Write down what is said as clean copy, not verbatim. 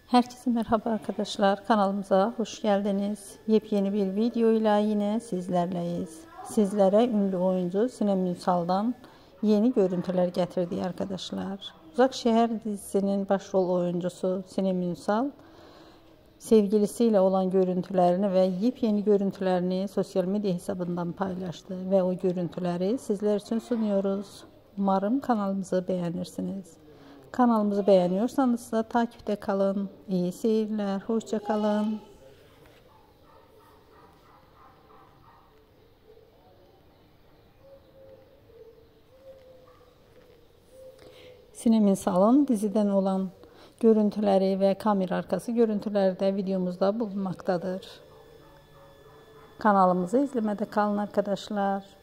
Herkese merhaba arkadaşlar. Kanalımıza hoş geldiniz. Yepyeni bir videoyla yine sizlerleyiz. Sizlere ünlü oyuncu Sinem Ünsal'dan yeni görüntüler getirdi arkadaşlar. Uzak Şehir dizisinin başrol oyuncusu Sinem Ünsal sevgilisiyle olan görüntülerini ve yepyeni görüntülerini sosyal medya hesabından paylaştı ve o görüntüleri sizler için sunuyoruz. Umarım kanalımızı beğenirsiniz. Kanalımızı beğeniyorsanız da takipte kalın. İyi seyirler. Hoşça kalın. Sinem Ünsal'ın diziden olan görüntüleri ve kamera arkası görüntüleri de videomuzda bulunmaktadır. Kanalımızı izlemede kalın arkadaşlar.